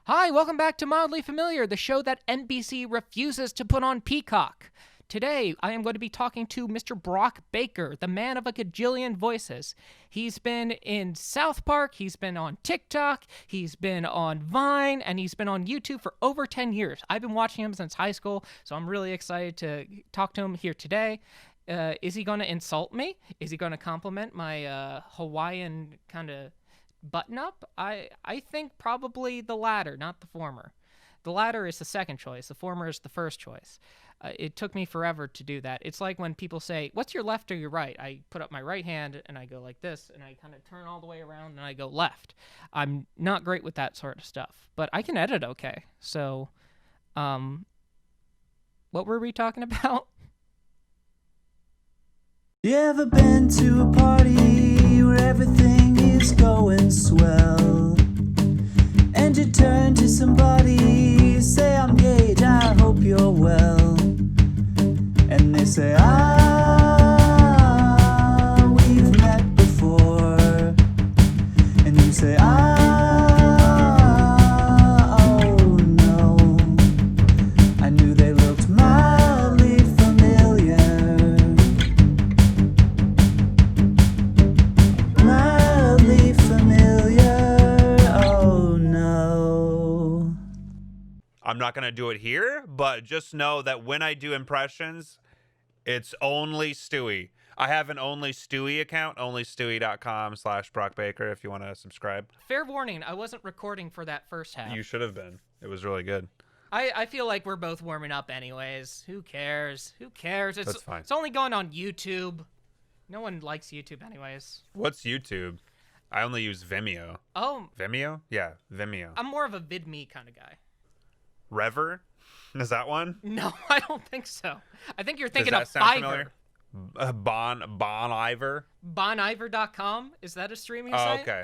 Hi, welcome back to Mildly Familiar, the show that NBC refuses to put on Peacock. Today, I am going to be talking to Mr. Brock Baker, the man of a gajillion voices. He's been in South Park, he's been on TikTok, he's been on Vine, and he's been on YouTube for over 10 years. I've been watching him since high school, so I'm really excited to talk to him here today. Is he going to insult me? Is he going to compliment my Hawaiian kind of button up? I think probably the latter, not the former. The latter is the second choice. The former is the first choice. It took me forever to do that. It's like when people say, what's your left or your right? I put up my right hand and I go like this, and I kind of turn all the way around and I go left. I'm not great with that sort of stuff, but I can edit okay. So, what were we talking about? You ever been to a party where everything is going swell? And you turn to somebody, say, I'm Gage, I hope you're well. And they say, we've met before. And you say, oh no. I knew they looked mildly familiar. Mildly familiar, oh no. I'm not going to do it here, but just know that when I do impressions, it's only Stewie. I have an Only Stewie account, onlystewie.com/Brock Baker if you want to subscribe. Fair warning, I wasn't recording for that first half. You should have been. It was really good. I feel like we're both warming up anyways. Who cares? Who cares? That's fine. It's only going on YouTube. No one likes YouTube anyways. What's YouTube? I only use Vimeo. Oh, Vimeo? Yeah, Vimeo. I'm more of a VidMe kind of guy. Rever? Is that one? No, I don't think so. I think you're Does thinking that of sound Fiverr. familiar? Bon Iver? Boniver.com? Is that a streaming Oh, site? okay.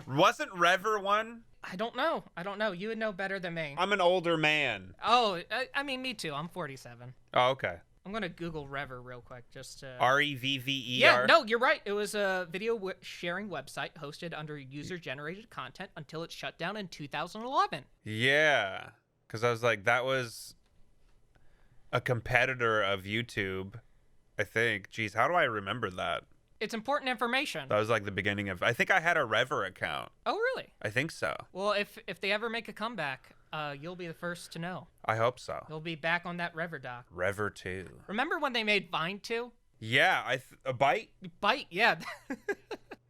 Wasn't Rever one? I don't know. You would know better than me. I'm an older man. Oh, I mean, me too. I'm 47. Oh, okay. I'm going to Google Rever real quick just to... Revver? Yeah, no, you're right. It was a video sharing website hosted under user-generated content until it shut down in 2011. Yeah, because I was like, that was a competitor of YouTube, I think. Jeez, how do I remember that? It's important information. That was like the beginning of... I think I had a Rever account. Oh, really? I think so. Well, if they ever make a comeback, you'll be the first to know. I hope so. You'll be back on that Rever doc. Rever 2. Remember when they made Vine 2? Yeah, a Bite? Bite, yeah.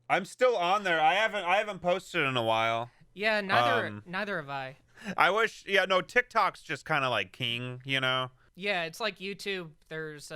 I'm still on there. I haven't posted in a while. Yeah, neither have I. I wish... Yeah, no, TikTok's just kind of like king, you know? Yeah, it's like YouTube. There's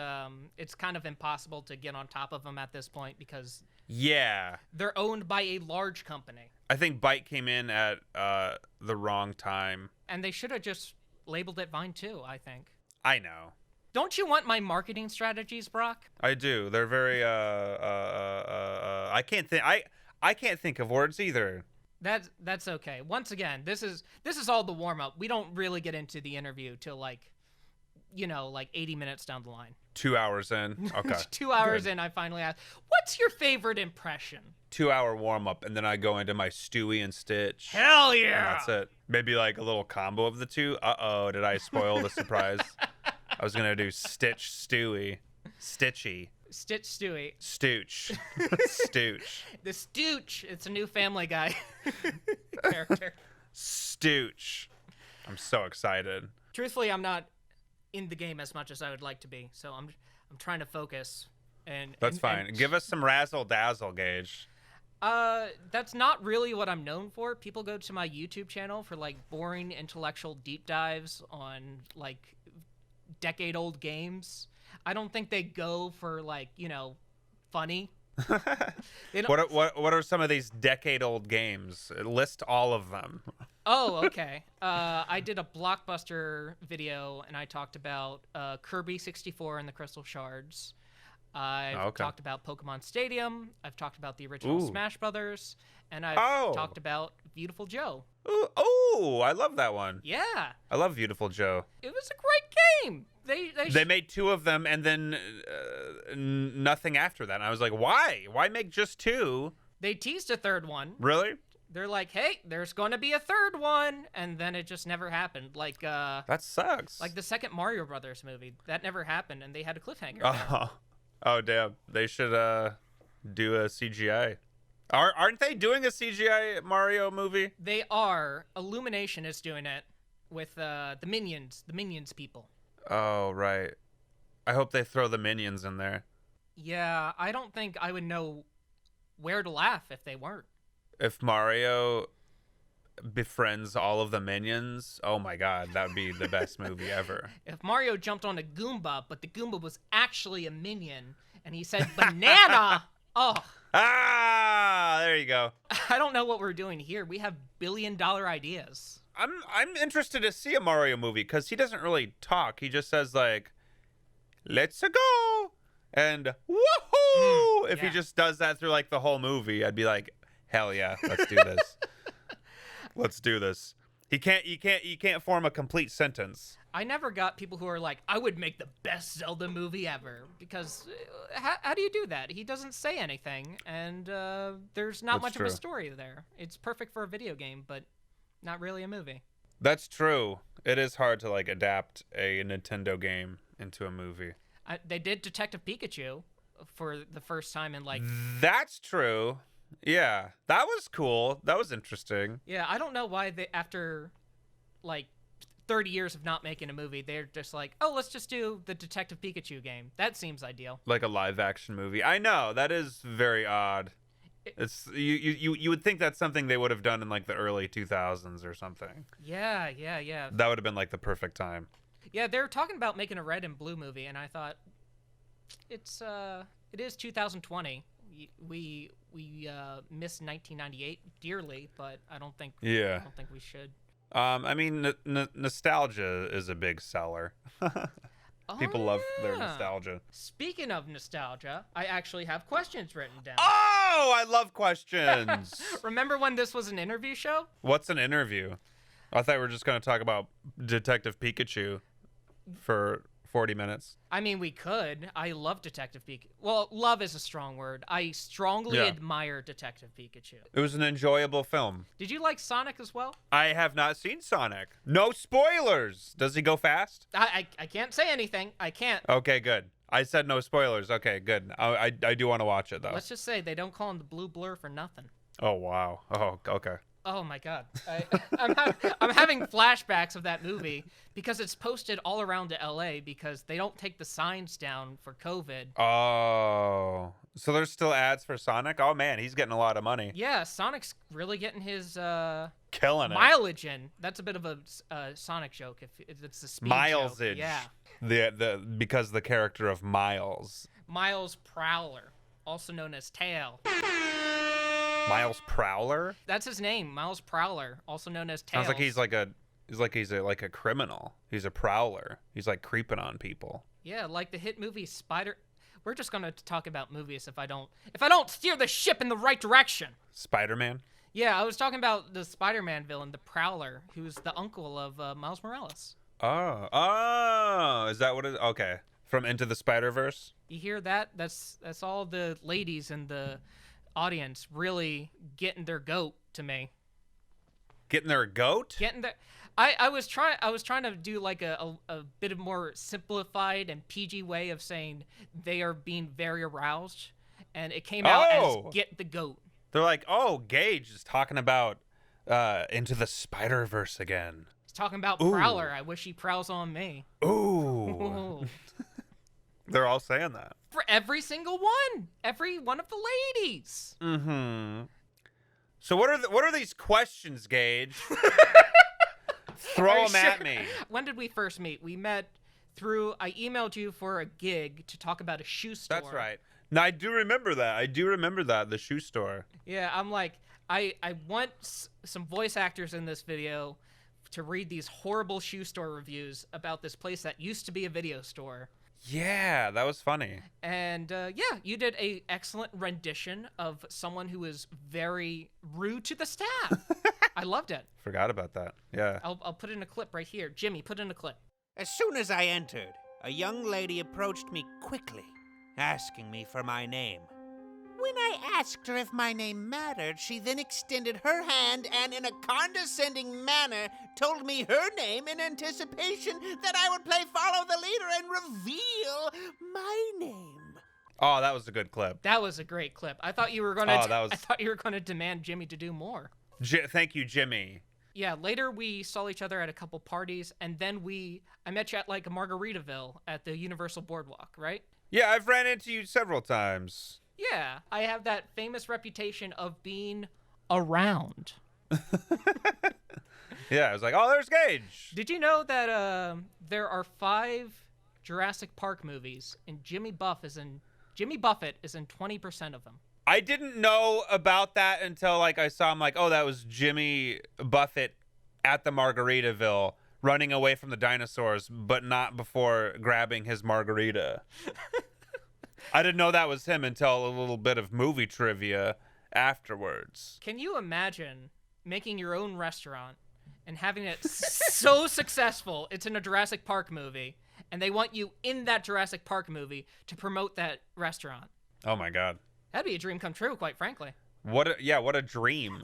it's kind of impossible to get on top of them at this point because Yeah. they're owned by a large company. I think Bite came in at the wrong time. And they should have just labeled it Vine 2, I think. I know. Don't you want my marketing strategies, Brock? I do. They're very I can't think of words either. That's okay. Once again, this is all the warm up. We don't really get into the interview till like 80 minutes down the line. 2 hours in. Okay. 2 hours in, I finally asked, "What's your favorite impression?" 2 hour warm up, and then I go into my Stewie and Stitch. Hell And yeah! that's it. Maybe like a little combo of the two. Uh-oh, did I spoil the surprise? I was gonna do Stitch Stewie. Stitchy. Stitch Stewie. Stooch. Stooch. The Stooch. It's a new Family Guy character. Stooch. I'm so excited. Truthfully, I'm not in the game as much as I would like to be, so I'm trying to focus. That's fine. Give us some razzle dazzle, Gage. That's not really what I'm known for. People go to my YouTube channel for like boring intellectual deep dives on like decade-old games. I don't think they go for like, funny. What are some of these decade-old games? List all of them. Oh, okay. I did a Blockbuster video, and I talked about Kirby 64 and the Crystal Shards. I've talked about Pokemon Stadium. I've talked about the original Smash Brothers, and I've talked about Beautiful Joe. Oh, I love that one. Yeah, I love Beautiful Joe. it was a great game. They made two of them and then nothing after that. And I was like, why? Why make just two? They teased a third one. Really? They're like, hey, there's going to be a third one. And then it just never happened. Like, that sucks. like the second Mario Brothers movie. That never happened, and they had a cliffhanger. Oh, damn. They should do a CGI. Aren't they doing a CGI Mario movie? They are. Illumination is doing it with the Minions people. Oh, right. I hope they throw the Minions in there. Yeah, I don't think I would know where to laugh if they weren't. If Mario befriends all of the Minions, oh my god, that would be the best movie ever. If Mario jumped on a Goomba, but the Goomba was actually a minion, and he said banana, oh. Ah, there you go. I don't know what we're doing here. We have billion-dollar ideas. I'm interested to see a Mario movie because he doesn't really talk. He just says like, "Let's go," and woohoo! If he just does that through like the whole movie, I'd be like, hell yeah, let's do this. Let's do this. He can't form a complete sentence. I never got people who are like, I would make the best Zelda movie ever, because how do you do that? He doesn't say anything, and there's not much of a story there. It's perfect for a video game, but not really a movie. That's true. It is hard to like adapt a Nintendo game into a movie. They did Detective Pikachu for the first time in like... That's true. Yeah, that was cool. That was interesting. Yeah, I don't know why they, after like 30 years of not making a movie, they're just like, oh, let's just do the Detective Pikachu game. That seems ideal. Like a live action movie. I know, that is very odd. It's you would think that's something they would have done in like the early 2000s or something. Yeah. That would have been like the perfect time. Yeah, they're talking about making a red and blue movie, and I thought it is 2020. We miss 1998 dearly, but I don't think we should. I mean, nostalgia is a big seller. People love their nostalgia. Speaking of nostalgia, I actually have questions written down. Oh, I love questions. Remember when this was an interview show? What's an interview? I thought we were just going to talk about Detective Pikachu for 40 minutes. I mean, we could. I love Detective Pikachu. Well, love is a strong word. I strongly admire Detective Pikachu. It was an enjoyable film. Did you like Sonic as well? I have not seen Sonic. No spoilers. Does he go fast? I can't say anything. I can't. Okay, good. I said no spoilers. Okay, good. I do want to watch it, though. Let's just say they don't call him the Blue Blur for nothing. Oh, wow. Oh, okay. Oh my God, I'm having flashbacks of that movie because it's posted all around to LA because they don't take the signs down for COVID. Oh, so there's still ads for Sonic? Oh man, he's getting a lot of money. Yeah, Sonic's really getting his killing mileage in. That's a bit of a Sonic joke if it's a speed Milesage. joke. Yeah. Because the character of Miles Prowler, also known as Tail. Miles Prowler? That's his name, Miles Prowler, also known as Tails. Sounds like he's like a criminal. He's a prowler. He's like creeping on people. Yeah, like the hit movie Spider. We're just gonna talk about movies if I don't steer the ship in the right direction. Spider-Man? Yeah, I was talking about the Spider-Man villain, the Prowler, who's the uncle of Miles Morales. Oh, is that what it is? Okay, from Into the Spider-Verse. You hear that? That's all the ladies in the audience really getting their goat to me. Getting their goat? Getting their. I was trying to do like a bit of more simplified and PG way of saying they are being very aroused, and it came out as get the goat. They're like, oh, Gage is talking about Into the Spider-Verse again. He's talking about Prowler. I wish he prowls on me. Ooh. They're all saying that. For every single one. Every one of the ladies. Mm-hmm. So what are these questions, Gage? Throw them at me. When did we first meet? We met I emailed you for a gig to talk about a shoe store. That's right. No, I do remember that. The shoe store. Yeah, I'm like, I want some voice actors in this video to read these horrible shoe store reviews about this place that used to be a video store. Yeah, that was funny. And you did a excellent rendition of someone who is very rude to the staff. I loved it. Forgot about that. Yeah. I'll put in a clip right here. Jimmy, put in a clip. As soon as I entered, a young lady approached me quickly, asking me for my name. When I asked her if my name mattered, she then extended her hand and, in a condescending manner, told me her name in anticipation that I would play Follow the Leader and reveal my name. Oh, that was a good clip. That was a great clip. I thought you were gonna. Oh, I thought you were gonna demand Jimmy to do more. Thank you, Jimmy. Yeah. Later, we saw each other at a couple parties, and then I met you at like a Margaritaville at the Universal Boardwalk, right? Yeah, I've ran into you several times. Yeah, I have that famous reputation of being around. Yeah, I was like, oh, there's Gage. Did you know that there are 5 Jurassic Park movies, and Jimmy Buffett is in 20% of them? I didn't know about that until like I saw him like, oh, that was Jimmy Buffett at the Margaritaville running away from the dinosaurs, but not before grabbing his margarita. I didn't know that was him until a little bit of movie trivia afterwards. Can you imagine making your own restaurant and having it so successful it's in a Jurassic Park movie, and they want you in that Jurassic Park movie to promote that restaurant? Oh my God. That'd be a dream come true, quite frankly. What a dream.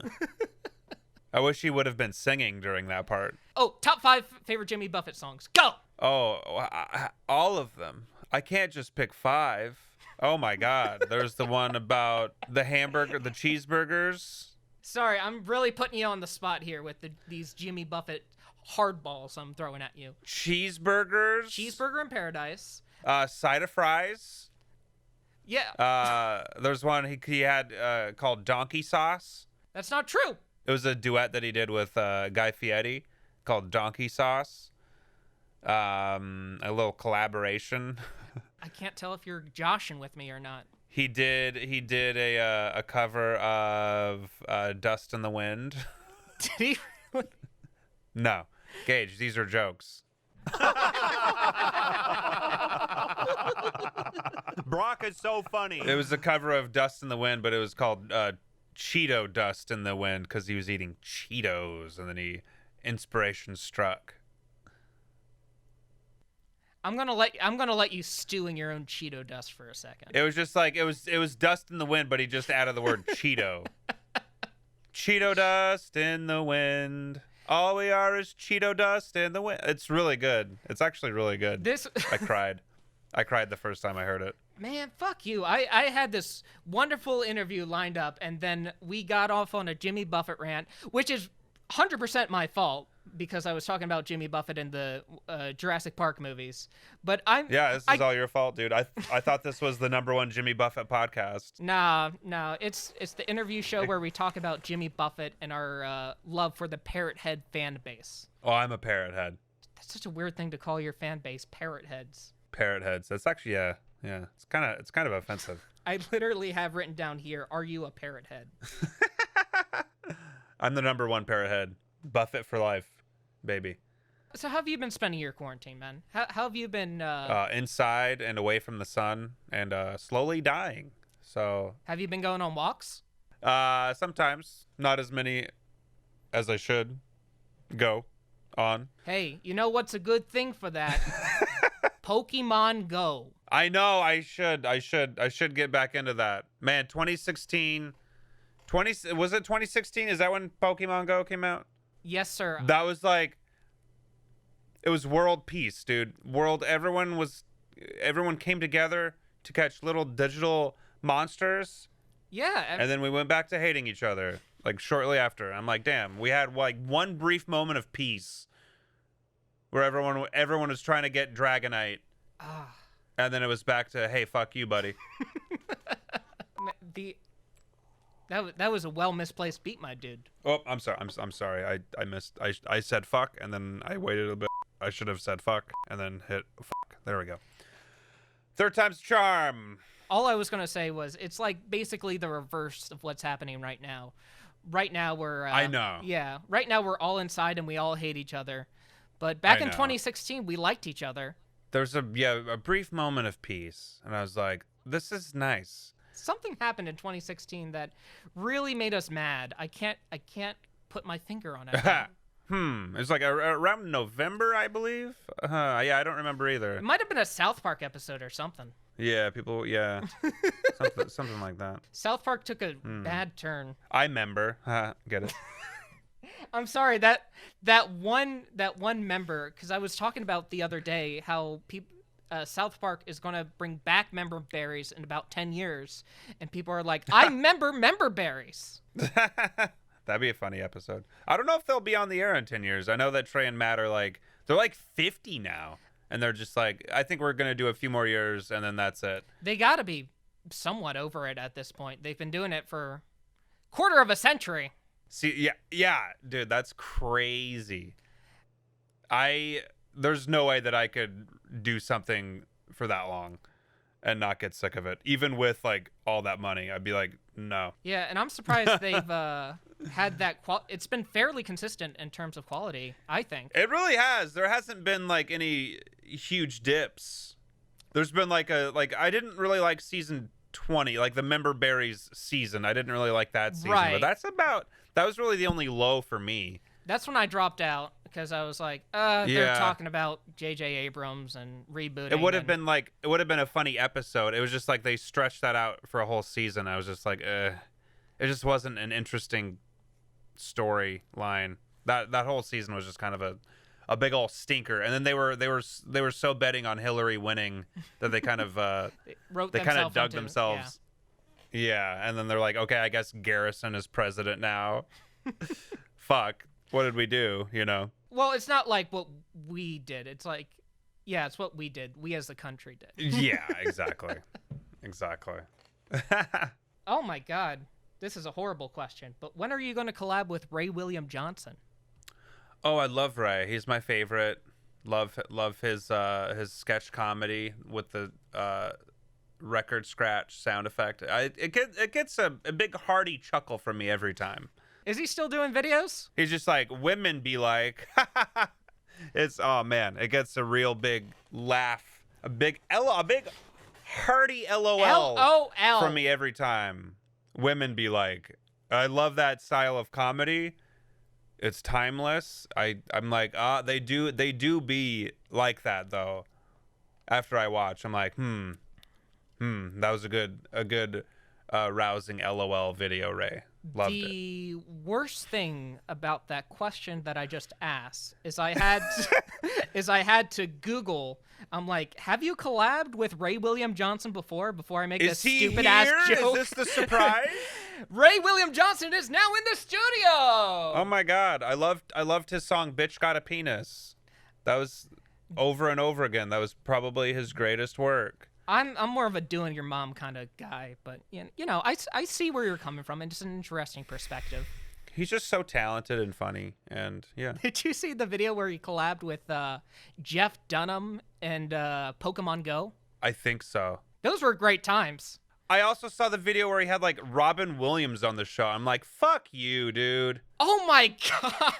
I wish he would have been singing during that part. Oh, top 5 favorite Jimmy Buffett songs. Go! Oh, all of them. I can't just pick 5. Oh my God. There's the one about the cheeseburgers. Sorry, I'm really putting you on the spot here with these Jimmy Buffett hardballs I'm throwing at you. Cheeseburgers. Cheeseburger in Paradise. Side of fries. Yeah. There's one he had called Donkey Sauce. That's not true. It was a duet that he did with Guy Fieri called Donkey Sauce. A little collaboration. I can't tell if you're joshing with me or not. He did a cover of Dust in the Wind. Did he really? No. Gage, these are jokes. Brock is so funny. It was a cover of Dust in the Wind, but it was called Cheeto Dust in the Wind because he was eating Cheetos, and then inspiration struck. I'm gonna let you stew in your own Cheeto dust for a second. It was just like it was Dust in the Wind, but he just added the word Cheeto. Cheeto dust in the wind. All we are is Cheeto dust in the wind. It's really good. It's actually really good. I cried. I cried the first time I heard it. Man, fuck you. I had this wonderful interview lined up, and then we got off on a Jimmy Buffett rant, which is 100% my fault because I was talking about Jimmy Buffett in the Jurassic Park movies. But this is all your fault, dude. I thought this was the #1 Jimmy Buffett podcast. Nah, it's the interview show where we talk about Jimmy Buffett and our love for the Parrot Head fan base. Oh, I'm a parrot head. That's such a weird thing to call your fan base, parrot heads. Parrot heads. That's actually yeah. It's kind of offensive. I literally have written down here, "Are you a parrot head?" I'm the #1 parrot head. Buffett for life, baby. So how have you been spending your quarantine, man? How have you been? Inside and away from the sun and slowly dying. So. Have you been going on walks? Sometimes. Not as many as I should go on. Hey, you know what's a good thing for that? Pokemon Go. I know. I should get back into that. Man, 2016. Was it 2016? Is that when Pokemon Go came out? Yes, sir. That was like, it was world peace, dude. Everyone came together to catch little digital monsters. Yeah. And then we went back to hating each other, like shortly after. I'm like, damn, we had like one brief moment of peace where everyone was trying to get Dragonite. And then it was back to, hey, fuck you, buddy. That was a well misplaced beat, my dude. Oh, I'm sorry. I'm sorry. I missed. I said fuck, and then I waited a bit. I should have said fuck, and then hit fuck. There we go. Third time's a charm. All I was gonna say was it's like basically the reverse of what's happening right now. Right now we're. I know. Yeah. Right now we're all inside and we all hate each other. But back in 2016, we liked each other. There's a brief moment of peace, and I was like, this is nice. Something happened in 2016 that really made us mad. I can't put my finger on it. It's like around November, I believe. Yeah, I don't remember either. It might have been a South Park episode or something. Yeah, people. Yeah, something like that. South Park took a bad turn. I member. Get it? I'm sorry that one member, because I was talking about the other day how South Park is going to bring back member berries in about 10 years, and people are like, I member berries. That'd be a funny episode. I don't know if they'll be on the air in 10 years. I know that Trey and Matt are like, they're like 50 now. And they're just like, I think we're going to do a few more years and then that's it. They got to be somewhat over it at this point. They've been doing it for a quarter of a century. See, yeah, dude, that's crazy. There's no way that I could do something for that long and not get sick of it. Even with like all that money, I'd be like, no. Yeah, and I'm surprised they've had that. It's been fairly consistent in terms of quality, I think. It really has. There hasn't been like any huge dips. There's been like I didn't really like season 20, like the Member Berries season. I didn't really like that season. Right. But that was really the only low for me. That's when I dropped out because I was like, they're talking about J.J. Abrams and rebooting. It would have been a funny episode. It was just like they stretched that out for a whole season. I was just like, it just wasn't an interesting storyline. That whole season was just kind of a big old stinker. And then they were so betting on Hillary winning that they kind of they kind of dug themselves. Yeah, and then they're like, okay, I guess Garrison is president now. Fuck. What did we do, you know? Well, it's not like what we did. It's like, yeah, it's what we did. We as the country did. Yeah, exactly. Exactly. Oh, my God. This is a horrible question. But when are you going to collab with Ray William Johnson? Oh, I love Ray. He's my favorite. Love his sketch comedy with the record scratch sound effect. It gets a big hearty chuckle from me every time. Is he still doing videos? He's just like, women be like, it's, oh man, it gets a real big laugh, a big hearty LOL LOL from me every time. Women be like, I love that style of comedy. It's timeless. I'm like, they do be like that though. After I watch, I'm like, that was a good rousing LOL video, Ray. Loved it. The worst thing about that question that I just asked is I had to Google. I'm like, have you collabed with Ray William Johnson before I make this stupid ass joke? Is this the surprise? Ray William Johnson is now in the studio. Oh my God, I loved his song "Bitch Got a Penis." That was over and over again. That was probably his greatest work. I'm more of a doing your mom kind of guy, but you know, I see where you're coming from, and just an interesting perspective. He's just so talented and funny, and yeah. Did you see the video where he collabed with Jeff Dunham and Pokemon Go? I think so. Those were great times. I also saw the video where he had like Robin Williams on the show. I'm like, fuck you, dude. Oh my God.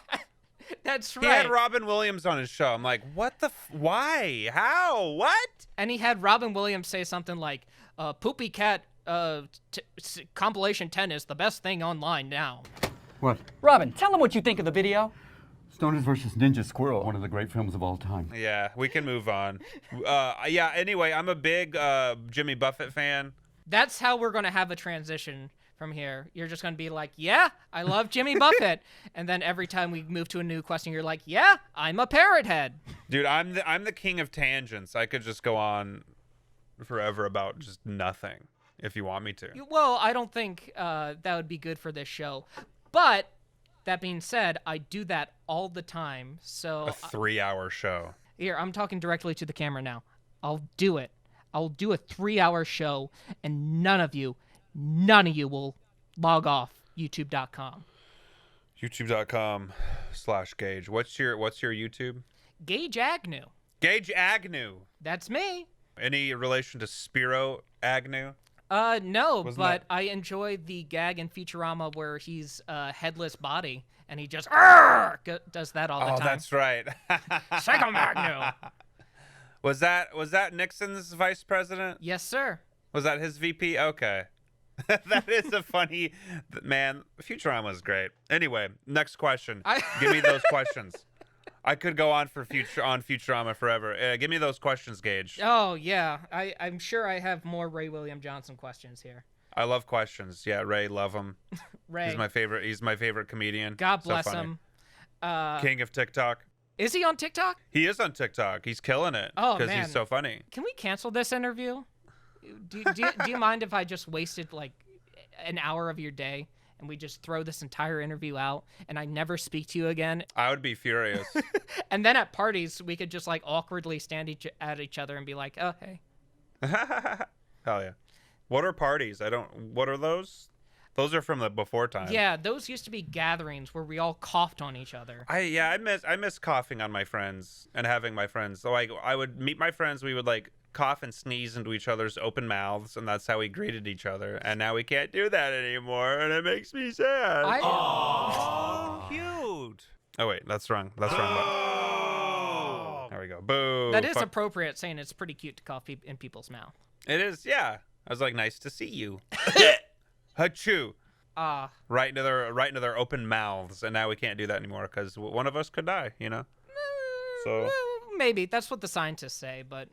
That's right. He had Robin Williams on his show. I'm like, what the why? How? What? And he had Robin Williams say something like, Poopy Cat compilation 10 is the best thing online now. What? Robin, tell them what you think of the video. Stoners vs. Ninja Squirrel, one of the great films of all time. Yeah, we can move on. Yeah, anyway, I'm a big Jimmy Buffett fan. That's how we're going to have a transition from here. You're just going to be like, yeah, I love Jimmy Buffett. And then every time we move to a new question, you're like, yeah, I'm a parrot head. Dude, I'm the king of tangents. I could just go on forever about just nothing if you want me to. Well, I don't think that would be good for this show. But that being said, I do that all the time. So a 3-hour show. Here, I'm talking directly to the camera now. I'll do it. I'll do a 3-hour show, and none of you will log off youtube.com. youtube.com/Gage. What's your YouTube? Gage Agnew. Gage Agnew. That's me. Any relation to Spiro Agnew? No, but I enjoy the gag in Futurama where he's a headless body and he just does that all the time. Oh, that's right. Psycho Magnew. Was that Nixon's vice president? Yes, sir. Was that his VP? Okay. That is a funny man. Futurama is great. Anyway, next question. Give me those questions. I could go on for Futurama forever. Give me those questions, Gage. Oh, yeah. I'm sure I have more Ray William Johnson questions here. I love questions. Yeah, Ray, love him. Ray. He's my favorite comedian. God So bless funny. him. King of TikTok. Is he on TikTok? He is on TikTok. He's killing it. Oh, because man. he's so funny. Can we cancel this interview? Do you mind if I just wasted like an hour of your day and we just throw this entire interview out and I never speak to you again? I would be furious. And then at parties, we could just like awkwardly stand at each other and be like, oh, hey. Hell yeah. What are parties? What are those? Those are from the before time. Yeah, those used to be gatherings where we all coughed on each other. I miss coughing on my friends and having my friends. So like I would meet my friends, we would like cough and sneeze into each other's open mouths, and that's how we greeted each other. And now we can't do that anymore, and it makes me sad. Oh, cute. Oh wait, that's wrong. That's wrong. There we go. Boo. That is Fuck. appropriate, saying it's pretty cute to cough in people's mouth. It is. Yeah. I was like, nice to see you. Achoo. Right into their open mouths, and now we can't do that anymore because one of us could die. You know. So Maybe that's what the scientists say, but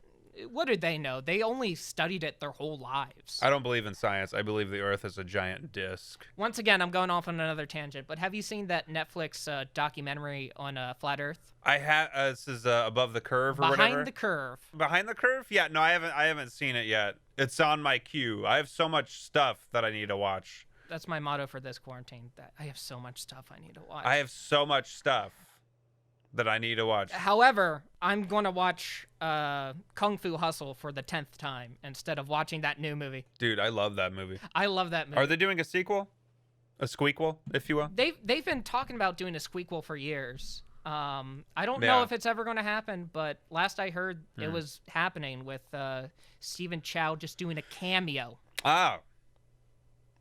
what do they know? They only studied it their whole lives. I don't believe in science. I believe the Earth is a giant disc. Once again, I'm going off on another tangent, but have you seen that Netflix documentary on Flat Earth? I have. This is Above the Curve or whatever. Behind the Curve. Behind the Curve? Yeah. No, I haven't seen it yet. It's on my queue. I have so much stuff that I need to watch. That's my motto for this quarantine. That I have so much stuff I need to watch. I have so much stuff that I need to watch. However, I'm going to watch Kung Fu Hustle for the 10th time instead of watching that new movie. Dude, I love that movie. I love that movie. Are they doing a sequel? A squeakquel, if you will? They've been talking about doing a squeakquel for years. I don't know Yeah. if it's ever going to happen, but last I heard it was happening with Stephen Chow just doing a cameo. Oh.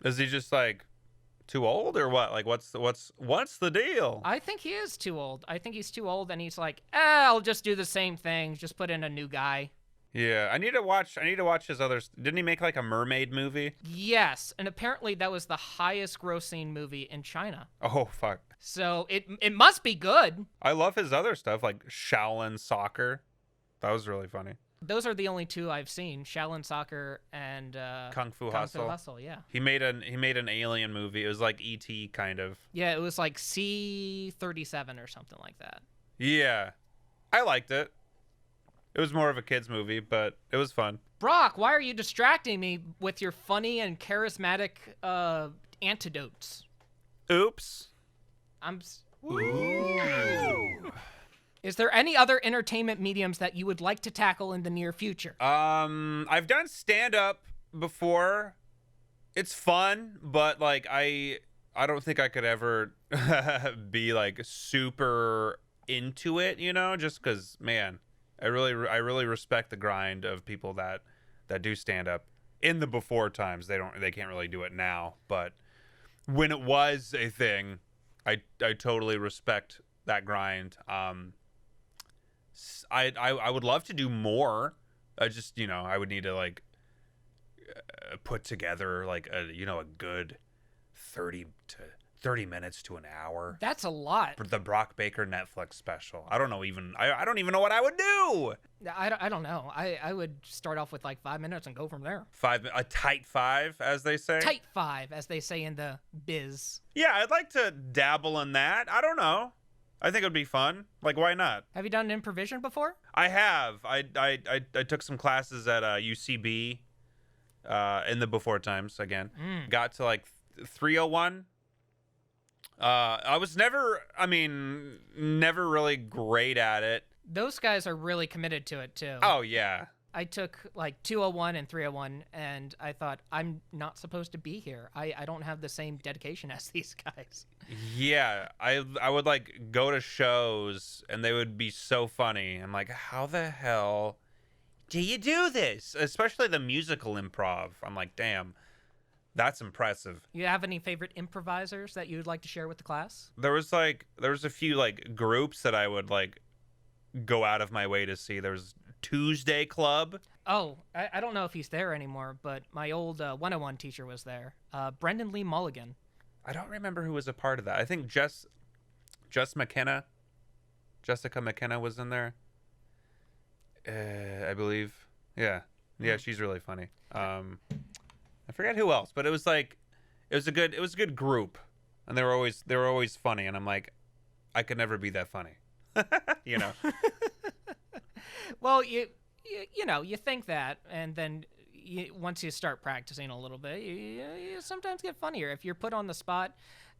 Is he just like too old or what? Like what's the deal? I think he is too old. I think he's too old, and he's like, I'll just do the same thing. Just put in a new guy. Yeah, I need to watch his other. Didn't he make like a mermaid movie? Yes, and apparently that was the highest grossing movie in China. Oh fuck. So it must be good. I love his other stuff like Shaolin Soccer. That was really funny. Those are the only two I've seen: Shaolin Soccer and Kung Fu Kung Hustle. Fu Hustle. Yeah. He made an alien movie. It was like E.T. kind of. Yeah, it was like C-37 or something like that. Yeah, I liked it. It was more of a kids movie, but it was fun. Brock, why are you distracting me with your funny and charismatic antidotes? Oops. Is there any other entertainment mediums that you would like to tackle in the near future? I've done stand up before. It's fun, but like I don't think I could ever be like super into it, you know, just cuz man, I really respect the grind of people that do stand up in the before times. They can't really do it now, but when it was a thing, I totally respect that grind. I would love to do more. I just, you know, I would need to like put together like a good 30 minutes to an hour. That's a lot. For the Brock Baker Netflix special. I don't even know what I would do. I don't know. I would start off with like 5 minutes and go from there. A tight 5, as they say. Tight 5, as they say in the biz. Yeah, I'd like to dabble in that. I don't know. I think it would be fun. Like, why not? Have you done improvisation before? I have. I took some classes at UCB in the before times again. Got to like 301. I was never really great at it. Those guys are really committed to it too. Oh yeah. I took like 201 and 301, and I thought, I'm not supposed to be here. I don't have the same dedication as these guys. Yeah, I would like go to shows, and they would be so funny. I'm like, how the hell do you do this? Especially the musical improv. I'm like, damn, that's impressive. You have any favorite improvisers that you would like to share with the class? There was a few like groups that I would like go out of my way to see. There was Tuesday Club. Oh, I don't know if he's there anymore, but my old 101 teacher was there. Brendan Lee Mulligan. I don't remember who was a part of that. I think Jess McKenna Jessica McKenna was in there. I believe. Yeah, she's really funny. I forget who else, but it was a good group, and they were always funny. And I'm like, I could never be that funny, you know. Well, you think that, and then once you start practicing a little bit, you sometimes get funnier. If you're put on the spot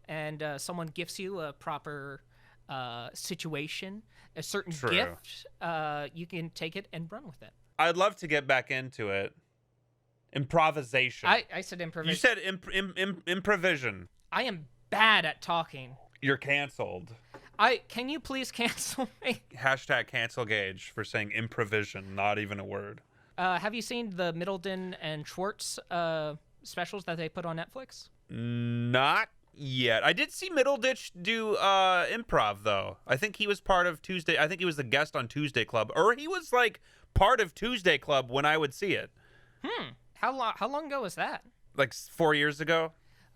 and someone gifts you a proper situation, a certain gift, you can take it and run with it. I'd love to get back into it. Improvisation. I said improvisation. You said improvision. I am bad at talking. You're canceled. Can you please cancel me? Hashtag cancel Gage for saying improvision, not even a word. Have you seen the Middleton and Schwartz specials that they put on Netflix? Not yet. I did see Middleditch do improv, though. I think he was part of Tuesday. I think he was the guest on Tuesday Club. Or he was, like, part of Tuesday Club when I would see it. How long ago was that? Like 4 years ago.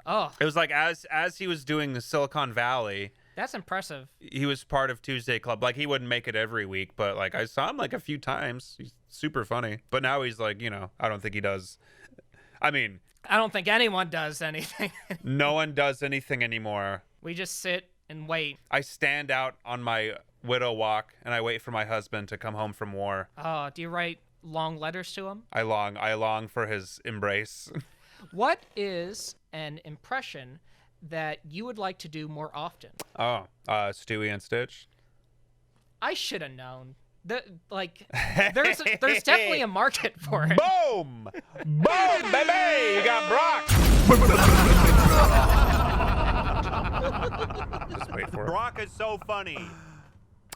Oh. It was like as he was doing the Silicon Valley. That's impressive. He was part of Tuesday Club. Like, he wouldn't make it every week, but, like, I saw him, like, a few times. He's super funny. But now he's, like, I don't think he does. I mean... I don't think anyone does anything. No one does anything anymore. We just sit and wait. I stand out on my widow walk, and I wait for my husband to come home from war. Oh, do you write long letters to him? I long for his embrace. What is an impression that you would like to do more often? Oh, Stewie and Stitch. I should have known. There's definitely a market for it. Boom! Boom, baby! You got Brock! Just wait for it. Brock is so funny.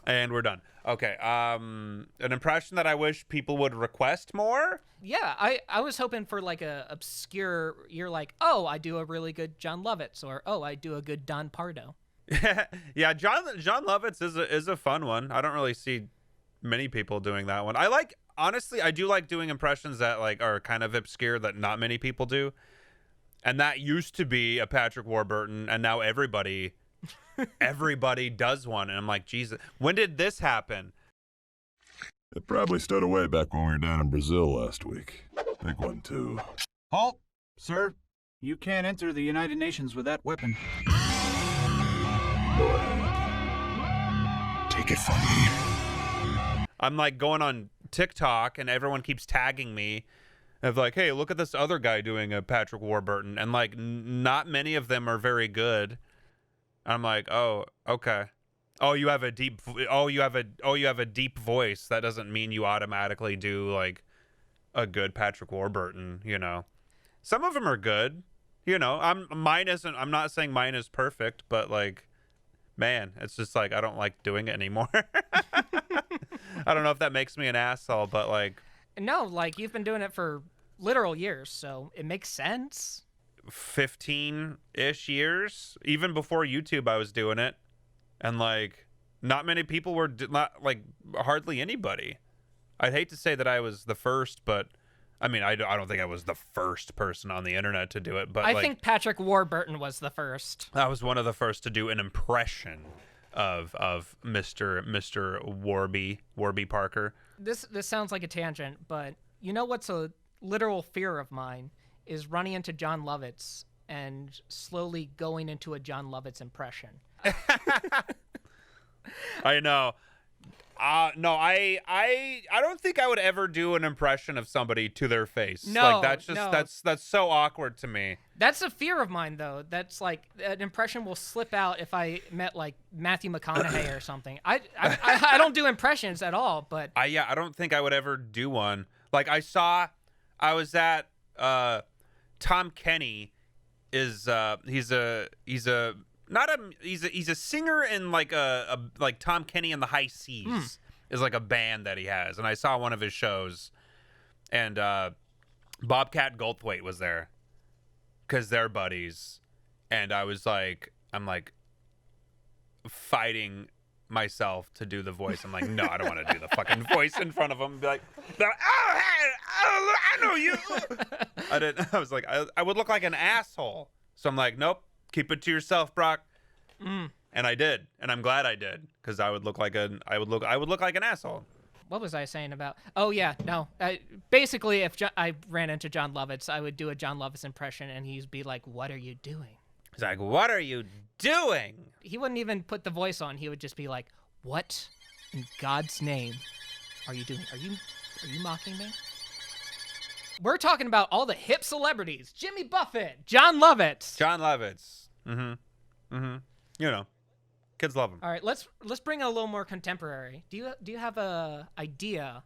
And we're done. Okay, an impression that I wish people would request more? Yeah, I was hoping for like a obscure, you're like, oh, I do a really good John Lovitz, or oh, I do a good Don Pardo. Yeah, John Lovitz is a fun one. I don't really see many people doing that one. Honestly, I do like doing impressions that like are kind of obscure that not many people do. And that used to be a Patrick Warburton, and now everybody does one. And I'm like, Jesus, when did this happen? It probably stowed away back when we were down in Brazil last week. Big one, too. Halt! Sir, you can't enter the United Nations with that weapon. Take it from me. I'm like going on TikTok, and everyone keeps tagging me of like, hey, look at this other guy doing a Patrick Warburton. And like, not many of them are very good. I'm like, oh, okay. Oh, you have a deep voice. That doesn't mean you automatically do like a good Patrick Warburton, Some of them are good, I'm not saying mine is perfect, but like, man, it's just like I don't like doing it anymore. I don't know if that makes me an asshole, but like, no, like you've been doing it for literal years, so it makes sense. 15-ish years, even before YouTube, I was doing it. And like, not many people were not like hardly anybody. I'd hate to say that I was the first, but I mean, I don't think I was the first person on the internet to do it. But I think Patrick Warburton was the first. I was one of the first to do an impression of Mr. Warby Parker. This sounds like a tangent, but you know what's a literal fear of mine is running into John Lovitz and slowly going into a John Lovitz impression. I know. No, I don't think I would ever do an impression of somebody to their face. No, like that's just no. that's so awkward to me. That's a fear of mine, though. That's like an impression will slip out if I met like Matthew McConaughey or something. I don't do impressions at all, but I don't think I would ever do one. Like I was at Tom Kenny is he's a singer in like a Tom Kenny and the High Seas is like a band that he has, and I saw one of his shows, and Bobcat Goldthwait was there because they're buddies, and I'm like fighting myself to do the voice. I'm like, no, I don't want to do the fucking voice in front of him and be like, oh, hey, I know you. I was like, I would look like an asshole. So I'm like, nope, keep it to yourself, Brock. And I did, and I'm glad I did, because I would look like an asshole. What was I saying about? Oh yeah, no. Basically, if I ran into John Lovitz, I would do a John Lovitz impression, and he'd be like, "What are you doing?" He's like, "What are you doing?" He wouldn't even put the voice on. He would just be like, "What in God's name are you doing? Are you mocking me?" We're talking about all the hip celebrities: Jimmy Buffett, John Lovitz. John Lovitz. You know, kids love him. All right, let's bring it a little more contemporary. Do you have a idea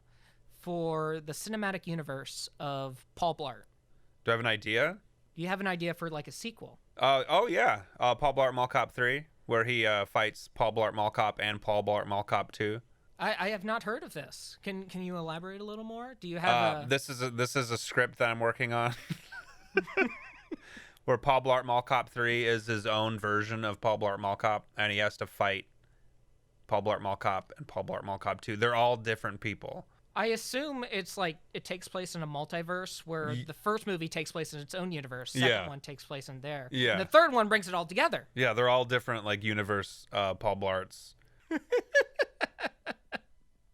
for the cinematic universe of Paul Blart? Do I have an idea? Do you have an idea for like a sequel? Oh yeah, Paul Blart Mall Cop 3, where he fights Paul Blart Mall Cop and Paul Blart Mall Cop 2. I have not heard of this. Can you elaborate a little more? Do you have This is a script that I'm working on. Where Paul Blart Mall Cop 3 is his own version of Paul Blart Mall Cop, and he has to fight Paul Blart Mall Cop and Paul Blart Mall Cop 2. They're all different people. I assume it's like it takes place in a multiverse where the first movie takes place in its own universe, second one takes place in there. Yeah. And the third one brings it all together. Yeah, they're all different, like, universe Paul Blarts.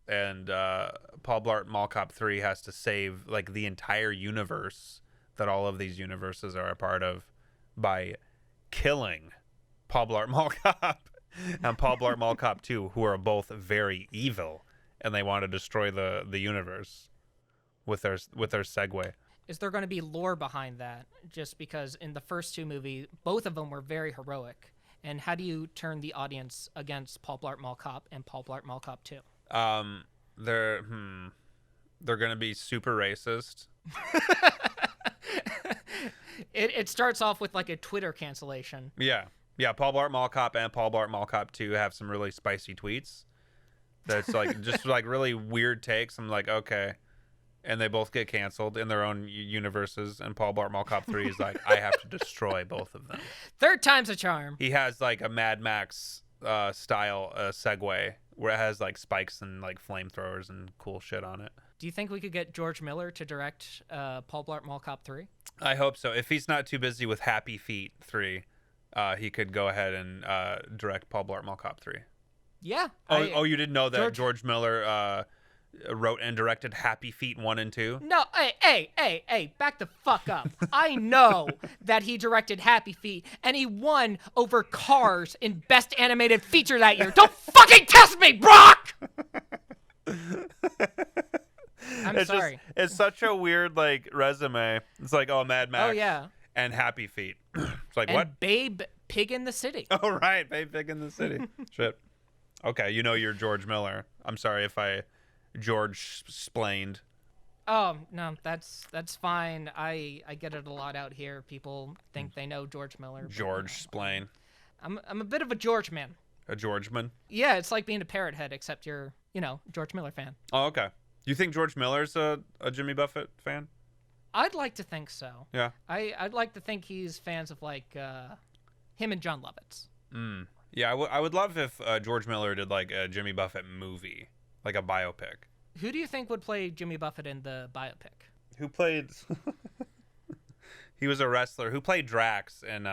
And Paul Blart Mall Cop 3 has to save, like, the entire universe that all of these universes are a part of by killing Paul Blart Mall Cop and Paul Blart Mall Cop 2, who are both very evil, and they want to destroy the universe with their segue. Is there going to be lore behind that? Just because in the first two movies, both of them were very heroic. And how do you turn the audience against Paul Blart Mall Cop and Paul Blart Mall Cop 2? They're going to be super racist. It starts off with like a Twitter cancellation. Yeah. Paul Blart Mall Cop and Paul Blart Mall Cop 2 have some really spicy tweets. That's like just like really weird takes. I'm like, okay. And they both get canceled in their own universes. And Paul Blart Mall Cop 3 is like, I have to destroy both of them. Third time's a charm. He has like a Mad Max style Segway where it has like spikes and like flamethrowers and cool shit on it. Do you think we could get George Miller to direct Paul Blart Mall Cop 3? I hope so. If he's not too busy with Happy Feet 3, he could go ahead and direct Paul Blart Mall Cop 3. Yeah. Oh, you didn't know that George Miller wrote and directed Happy Feet 1 and 2? No, hey, back the fuck up. I know that he directed Happy Feet, and he won over Cars in Best Animated Feature that year. Don't fucking test me, Brock! I'm sorry. It's such a weird, like, resume. It's like, oh, Mad Max. Oh, yeah. And Happy Feet. It's like, and what? Babe Pig in the City. Oh, right. Babe Pig in the City. Shit. Okay, you know you're George Miller. I'm sorry if I George-splained. Oh, no, that's fine. I get it a lot out here. People think they know George Miller. George-splain. I'm a bit of a George man. A George-man? Yeah, it's like being a parrot head, except you're, George Miller fan. Oh, okay. You think George Miller's a Jimmy Buffett fan? I'd like to think so. Yeah. I'd like to think he's fans of, like, him and John Lovitz. Yeah, I would love if George Miller did, like, a Jimmy Buffett movie, like a biopic. Who do you think would play Jimmy Buffett in the biopic? Who played... He was a wrestler. Who played Drax in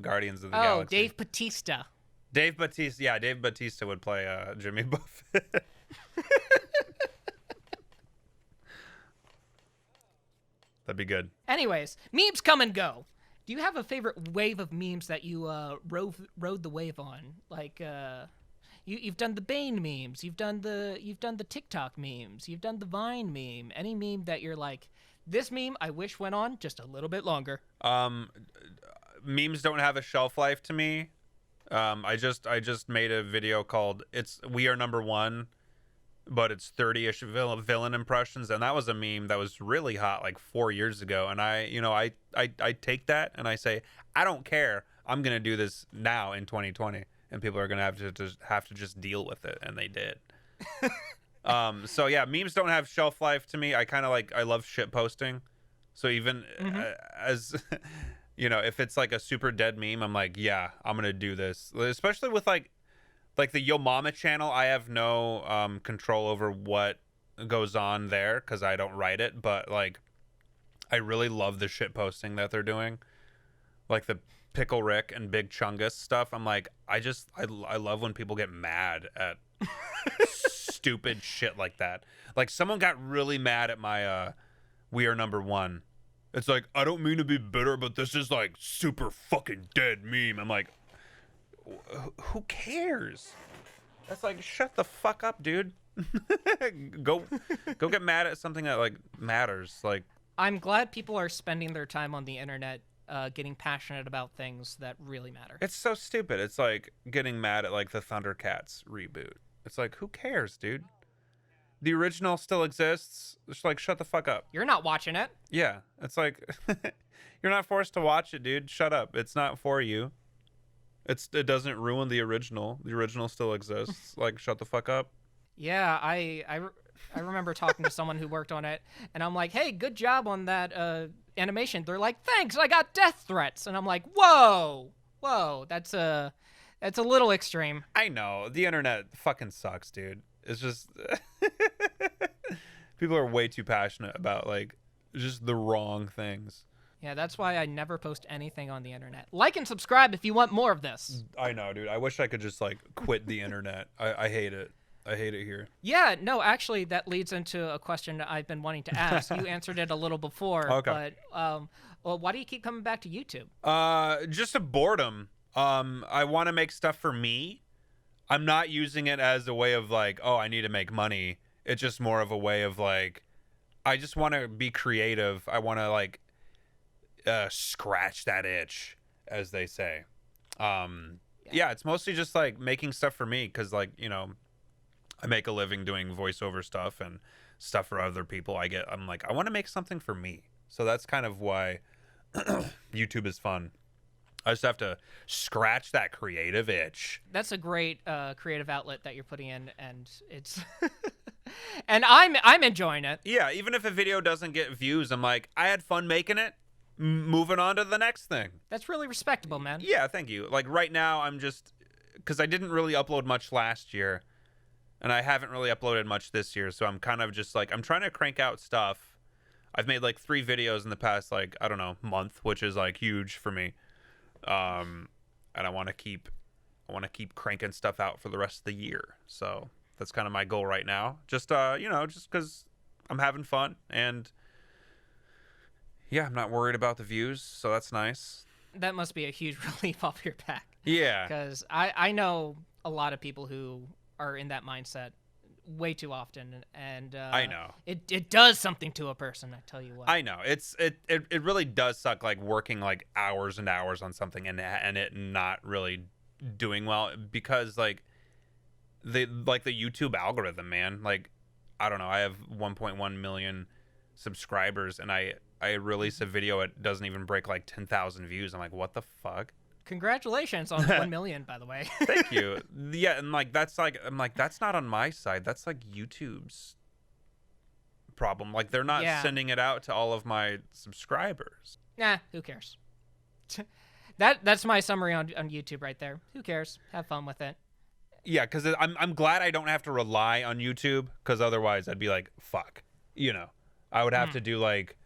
Guardians of the Galaxy? Oh, Dave Bautista. Dave Bautista. Yeah, Dave Bautista would play Jimmy Buffett. That'd be good. Anyways, memes come and go. Do you have a favorite wave of memes that you rode the wave on? Like you've done the Bane memes, you've done the TikTok memes, you've done the Vine meme. Any meme that you're like, this meme I wish went on just a little bit longer. Memes don't have a shelf life to me. I just made a video called We Are Number One, but it's 30-ish villain impressions, and that was a meme that was really hot like 4 years ago. And I take that and I say, I don't care. I'm gonna do this now in 2020, and people are gonna have to just deal with it, and they did. So yeah, memes don't have shelf life to me. I love shit posting. So even as if it's like a super dead meme, I'm like, yeah, I'm gonna do this. Especially with like the Yo Mama channel, I have no control over what goes on there because I don't write it. But like, I really love the shit posting that they're doing. Like the Pickle Rick and Big Chungus stuff, I'm like, I love when people get mad at stupid shit like that. Like someone got really mad at my We Are Number One. It's like, I don't mean to be bitter, but this is like super fucking dead meme. I'm like, who cares? That's like, shut the fuck up, dude. go get mad at something that like matters. Like, I'm glad people are spending their time on the internet getting passionate about things that really matter. it's so stupid. It's like getting mad at like the Thundercats reboot. It's like, who cares, dude? The original still exists. It's like, shut the fuck up. You're not watching it. Yeah, it's like, you're not forced to watch it, dude. Shut up. It's not for you. It doesn't ruin the original. The original still exists. Like, shut the fuck up. Yeah, I remember talking to someone who worked on it, and I'm like, hey, good job on that animation. They're like, thanks, I got death threats. And I'm like, whoa, that's a little extreme. I know. The internet fucking sucks, dude. It's just... people are way too passionate about, like, just the wrong things. Yeah, that's why I never post anything on the internet. Like and subscribe if you want more of this. I know, dude. I wish I could just, like, quit the internet. I hate it. I hate it here. Yeah, no, actually, that leads into a question I've been wanting to ask. You answered it a little before, Okay. but well, why do you keep coming back to YouTube? Just a boredom. I want to make stuff for me. I'm not using it as a way of, like, oh, I need to make money. It's just more of a way of, like, I just want to be creative. I want to, like, scratch that itch, as they say. Yeah, it's mostly just, like, making stuff for me because, like, you know, I make a living doing voiceover stuff and stuff for other people. I'm like, I want to make something for me. So that's kind of why YouTube is fun. I just have to scratch that creative itch. That's a great creative outlet that you're putting in, and it's and I'm enjoying it. Yeah, even if a video doesn't get views, I'm like, I had fun making it. Moving on to the next thing. That's really respectable, man. Yeah, thank you. Like right now, I'm just because I didn't really upload much last year, and I haven't really uploaded much this year, so I'm kind of just like I'm trying to crank out stuff. I've made like 3 videos in the past, like, I don't know, month, which is like huge for me. And I want to keep cranking stuff out for the rest of the year. So that's kind of my goal right now. Just you know, just because I'm having fun, and yeah, I'm not worried about the views, so that's nice. That must be a huge relief off your back. Yeah, because I know a lot of people who are in that mindset way too often, and I know it does something to a person. I tell you what. I know it really does suck, like working like hours and hours on something and it not really doing well because like the YouTube algorithm, man. Like I don't know, I have 1.1 million subscribers and I release a video, it doesn't even break like 10,000 views. I'm like, what the fuck? Congratulations on 1 million, by the way. Thank you. Yeah, and like that's like I'm like that's not on my side. That's like YouTube's problem. Like they're not sending it out to all of my subscribers. Nah, who cares? That's my summary on YouTube right there. Who cares? Have fun with it. Yeah, because I'm glad I don't have to rely on YouTube, because otherwise I'd be like, fuck. You know, I would have to do like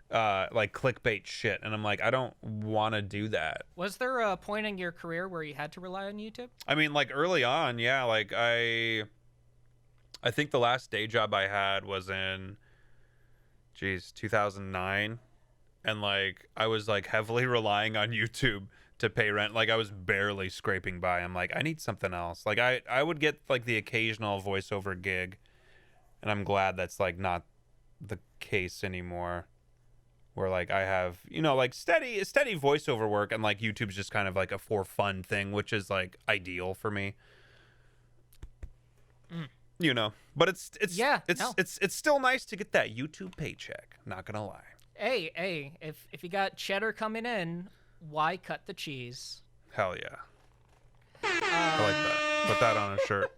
clickbait shit, and I'm like, I don't want to do that. Was there a point in your career where you had to rely on YouTube? I mean, like early on, yeah. Like I think the last day job I had was in 2009, and like I was like heavily relying on YouTube to pay rent. Like I was barely scraping by. I'm like, I need something else. Like I would get like the occasional voiceover gig, and I'm glad that's like not the case anymore, where like I have, you know, like steady voiceover work, and like YouTube's just kind of like a for fun thing, which is like ideal for me. You know, but it's still nice to get that YouTube paycheck, not gonna lie. Hey, if you got cheddar coming in, why cut the cheese? Hell yeah. I like that. Put that on a shirt.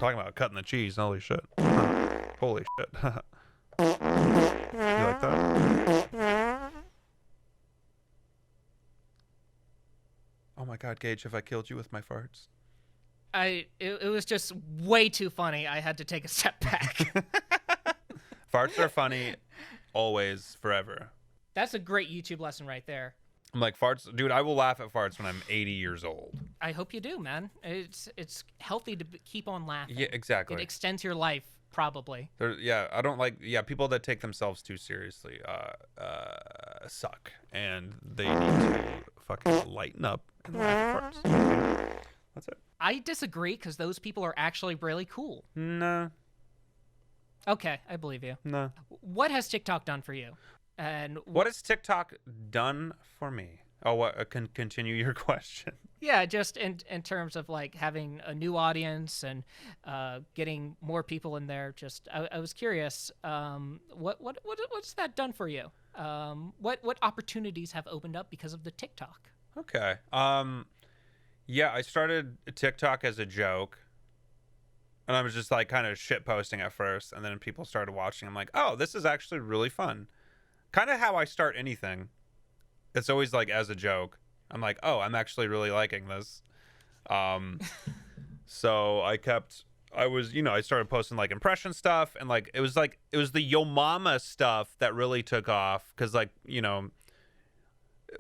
Talking about cutting the cheese, holy shit. Holy shit. You like that? Oh my god, Gage, have I killed you with my farts? It was just way too funny. I had to take a step back. Farts are funny always, forever. That's a great YouTube lesson right there. I'm like, farts, dude, I will laugh at farts when I'm 80 years old. I hope you do, man. It's healthy to keep on laughing. Yeah, exactly. It extends your life, probably. I don't like, people that take themselves too seriously suck. And they need to fucking lighten up and laugh at farts. That's it. I disagree because those people are actually really cool. No. Okay, I believe you. No. What has TikTok done for you? And what has TikTok done for me? Oh, what? Can continue your question. Yeah, just in terms of like having a new audience and getting more people in there. Just I was curious. What's that done for you? What opportunities have opened up because of the TikTok? Okay. Yeah, I started TikTok as a joke. And I was just like kind of shit posting at first, and then people started watching. I'm like, oh, this is actually really fun. Kind of how I start anything. It's always like as a joke. I'm like, oh, I'm actually really liking this. So I started posting like impression stuff, and like it was the Yo Mama stuff that really took off, because like,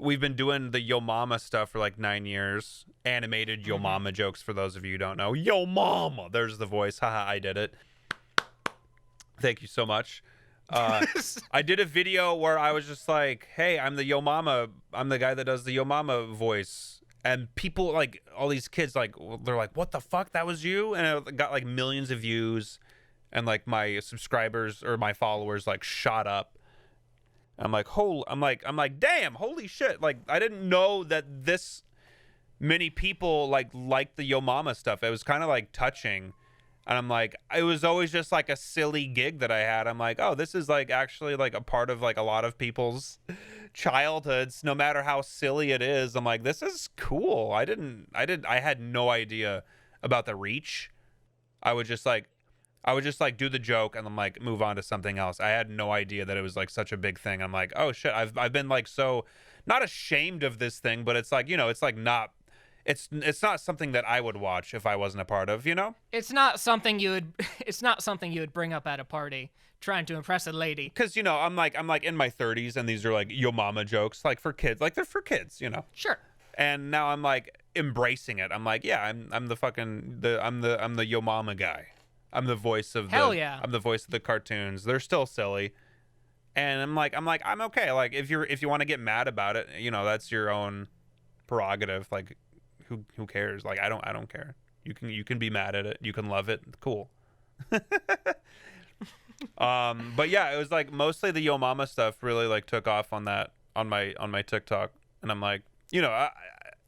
we've been doing the Yo Mama stuff for like 9 years. Animated Yo Mama jokes, for those of you who don't know. Yo Mama! There's the voice. Haha, I did it. Thank you so much. I did a video where I was just like, hey, I'm the Yo Mama. I'm the guy that does the Yo Mama voice. And people, like, all these kids, like, they're like, what the fuck? That was you? And it got like millions of views. And like my subscribers or my followers like shot up. I'm like, damn, holy shit. Like, I didn't know that this many people liked the Yo Mama stuff. It was kind of like touching. And I'm like, it was always just like a silly gig that I had. I'm like, oh, this is like actually like a part of like a lot of people's childhoods, no matter how silly it is. I'm like, this is cool. I had no idea about the reach. I would just like do the joke and then like move on to something else. I had no idea that it was like such a big thing. I'm like, oh shit, I've been like so not ashamed of this thing, but it's like, it's like not. It's not something that I would watch if I wasn't a part of, It's not something you would bring up at a party trying to impress a lady. Because I'm like in my 30s, and these are like Yo Mama jokes, like for kids, like they're for kids, Sure. And now I'm like embracing it. I'm like, yeah, I'm the Yo Mama guy. I'm the voice of Hell yeah. I'm the voice of the cartoons. They're still silly. And I'm okay. Like if you want to get mad about it, that's your own prerogative. Like who cares? Like I don't care. You can be mad at it. You can love it. Cool. But yeah, it was like mostly the Yo Mama stuff really like took off on my TikTok. And I'm like, I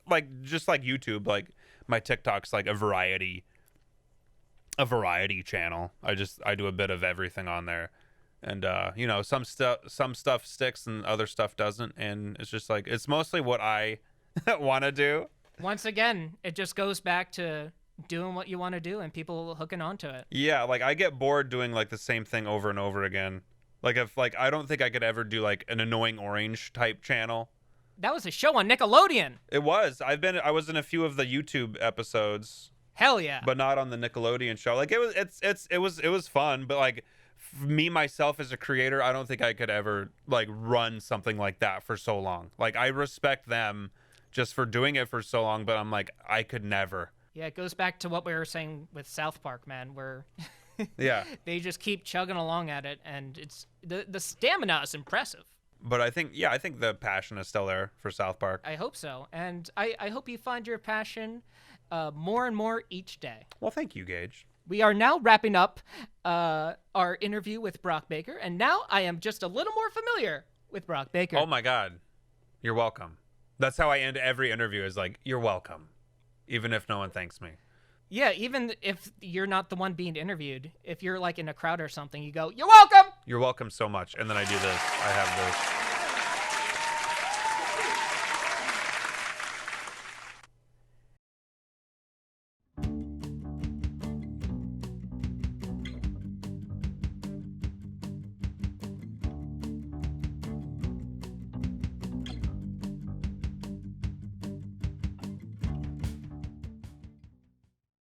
like just like YouTube, like my TikTok's like a variety channel. I do a bit of everything on there. And some stuff sticks and other stuff doesn't, and it's just like it's mostly what I want to do. Once again, it just goes back to doing what you want to do and people hooking onto it. Yeah, like I get bored doing like the same thing over and over again. Like if like I don't think I could ever do like an Annoying Orange type channel. That was a show on Nickelodeon. It was. I was in a few of the YouTube episodes. Hell yeah. But not on the Nickelodeon show. Like it was fun, but like me myself as a creator, I don't think I could ever like run something like that for so long. Like I respect them just for doing it for so long, but I'm like, I could never. Yeah, it goes back to what we were saying with South Park, man, where yeah, they just keep chugging along at it, and it's the stamina is impressive. But I think the passion is still there for South Park. I hope so, and I hope you find your passion more and more each day. Well, thank you, Gage. We are now wrapping up our interview with Brock Baker, and now I am just a little more familiar with Brock Baker. Oh my God, you're welcome. That's how I end every interview, is like, you're welcome, even if no one thanks me. Yeah, even if you're not the one being interviewed, if you're like in a crowd or something, you go, you're welcome. You're welcome so much. And then I do this. I have this.